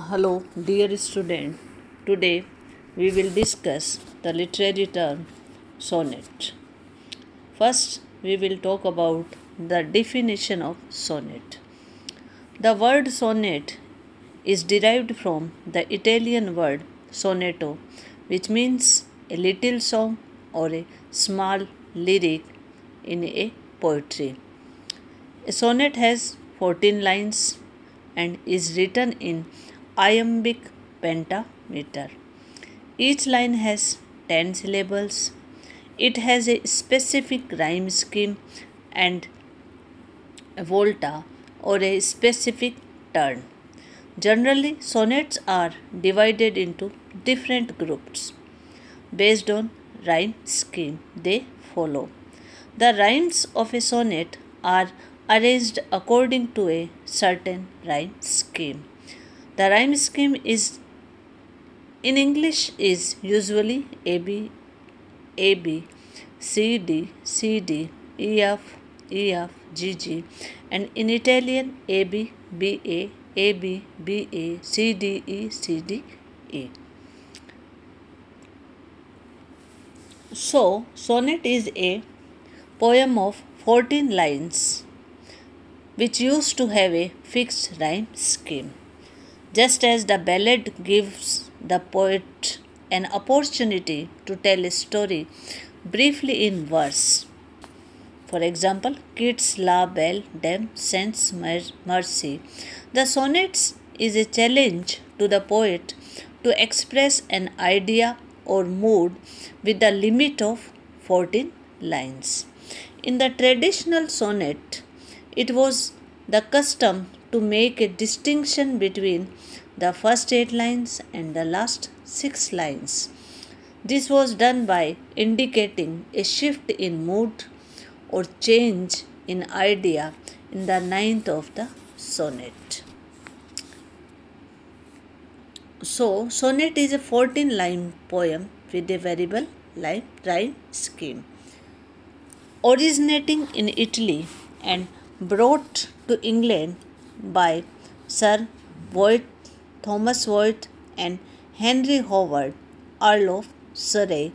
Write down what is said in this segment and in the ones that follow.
Hello, dear student. Today we will discuss the literary term sonnet. First, we will talk about the definition of sonnet. The word sonnet is derived from the Italian word sonetto, which means a little song or a small lyric in a poetry. A sonnet has 14 lines and is written in iambic pentameter. Each line has 10 syllables. It has a specific rhyme scheme and a volta or a specific turn. Generally, sonnets are divided into different groups based on rhyme scheme they follow. The rhymes of a sonnet are arranged according to a certain rhyme scheme. The rhyme scheme is in English is usually AB, AB, CD, CD, EF, EF, GG, and in Italian AB, BA, AB, BA, CDE, CDE. So, sonnet is a poem of 14 lines which used to have a fixed rhyme scheme. Just as the ballad gives the poet an opportunity to tell a story briefly in verse. For example, Keats' La Belle Dame Sans Mercy. The sonnets is a challenge to the poet to express an idea or mood with the limit of 14 lines. In the traditional sonnet, it was the custom to make a distinction between the first 8 lines and the last 6 lines. This was done by indicating a shift in mood or change in idea in the ninth of the sonnet. So, sonnet is a 14-line poem with a variable rhyme scheme. Originating in Italy and brought to England by Sir Thomas Wyatt and Henry Howard, Earl of Surrey,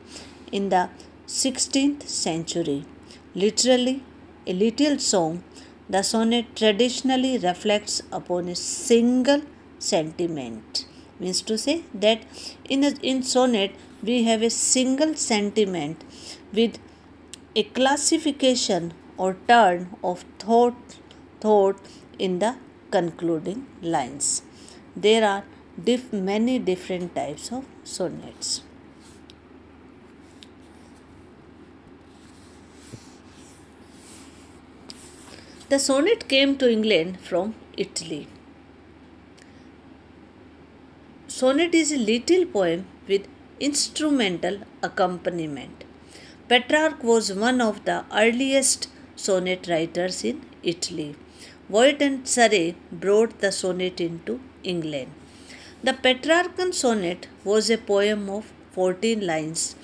in the 16th century. Literally, a little song, the sonnet traditionally reflects upon a single sentiment. Means to say that in sonnet we have a single sentiment with a classification or turn of thought in the concluding lines. There are many different types of sonnets. The sonnet came to England from Italy. Sonnet is a little poem with instrumental accompaniment. Petrarch was one of the earliest sonnet writers in Italy. Wyatt and Surrey brought the sonnet into England. The Petrarchan sonnet was a poem of 14 lines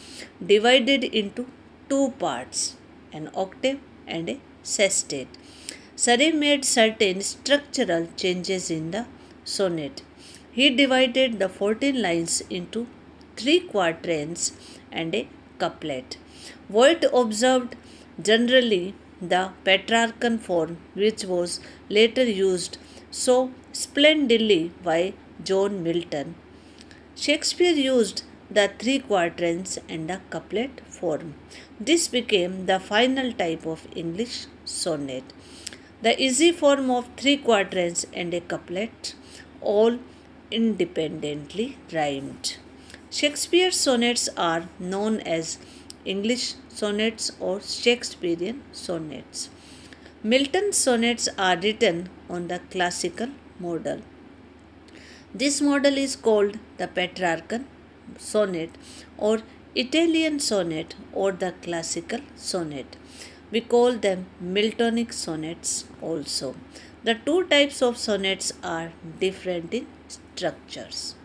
divided into two parts, an octave and a sestet. Surrey made certain structural changes in the sonnet. He divided the 14 lines into 3 quatrains and a couplet. Wyatt observed generally the Petrarchan form, which was later used so splendidly by John Milton. Shakespeare used the 3 quatrains and the couplet form. This became the final type of English sonnet. The easy form of 3 quatrains and a couplet, all independently rhymed. Shakespeare's sonnets are known as English sonnets or Shakespearean sonnets. Milton's sonnets are written on the classical model. This model is called the Petrarchan sonnet or Italian sonnet or the classical sonnet. We call them Miltonic sonnets also. The two types of sonnets are different in structures.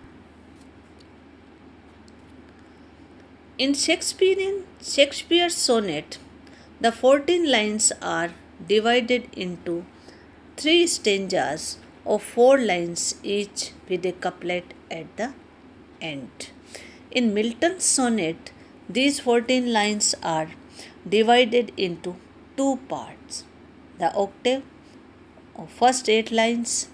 In Shakespeare's sonnet, the 14 lines are divided into 3 stanzas of 4 lines each with a couplet at the end. In Milton's sonnet, these 14 lines are divided into 2 parts. The octave of first 8 lines,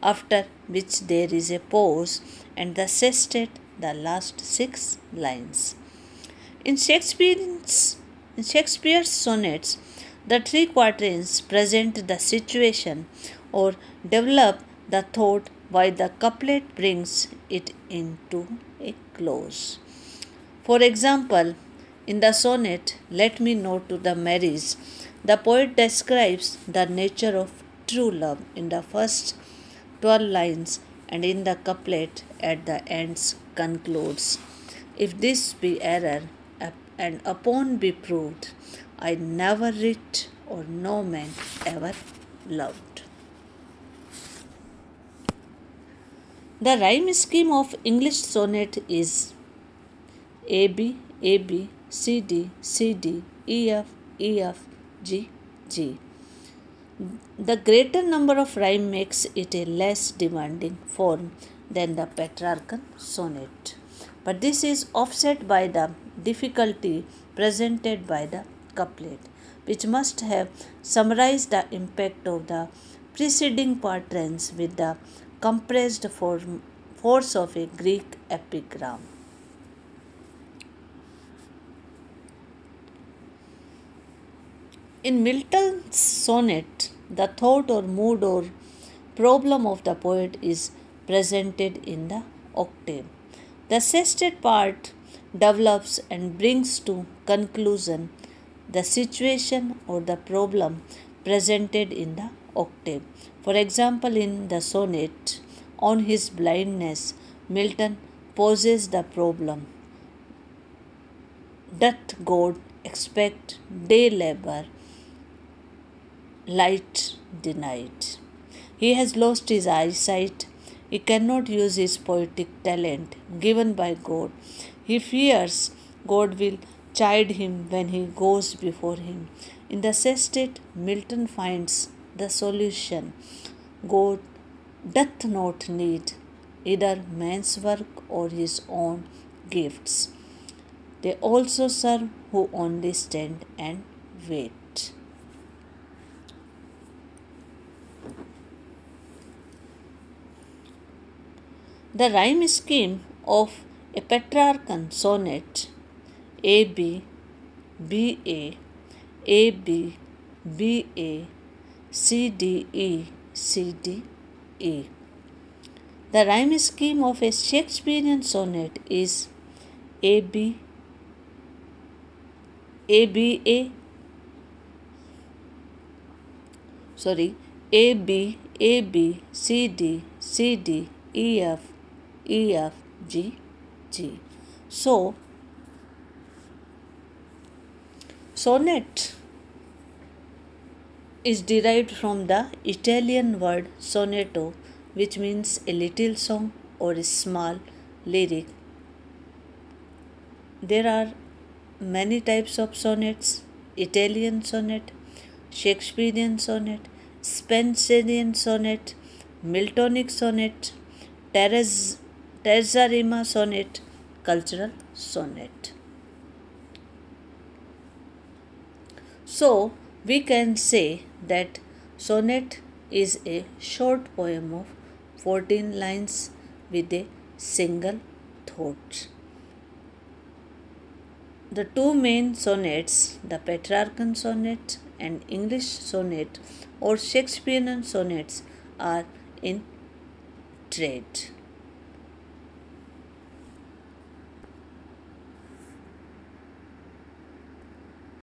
after which there is a pause, and the sestet, the last 6 lines. In Shakespeare's sonnets, the 3 quatrains present the situation or develop the thought while the couplet brings it into a close. For example, in the sonnet Let Me Know to the Marries, the poet describes the nature of true love in the first 12 lines, and in the couplet at the ends concludes, If this be error and upon be proved, I never writ or no man ever loved. The rhyme scheme of English sonnet is AB, AB, CD, CD, EF, EF, G, G. The greater number of rhyme makes it a less demanding form than the Petrarchan sonnet. But this is offset by the difficulty presented by the couplet, which must have summarized the impact of the preceding quatrains with the compressed force of a Greek epigram. In Milton's sonnet, the thought or mood or problem of the poet is presented in the octave. The sestet part develops and brings to conclusion the situation or the problem presented in the octave. For example, in the sonnet On His Blindness, Milton poses the problem, Doth God expect day labor, light denied? He has lost his eyesight. He cannot use his poetic talent given by God. He fears God will chide him when he goes before him. In the sestet, Milton finds the solution. God doth not need either man's work or his own gifts. They also serve who only stand and wait. The rhyme scheme of a Petrarchan sonnet AB, BA, AB, BA, CDE, CDE. The rhyme scheme of a Shakespearean sonnet is AB, ABA, AB, AB, CD, CD, EF, EF, G, G. So, sonnet is derived from the Italian word sonetto, which means a little song or a small lyric. There are many types of sonnets: Italian sonnet, Shakespearean sonnet, Spenserian sonnet, Miltonic sonnet, terza rima sonnet, cultural sonnet. So, we can say that sonnet is a short poem of 14 lines with a single thought. The two main sonnets, the Petrarchan sonnet and English sonnet or Shakespearean sonnets, are in trade.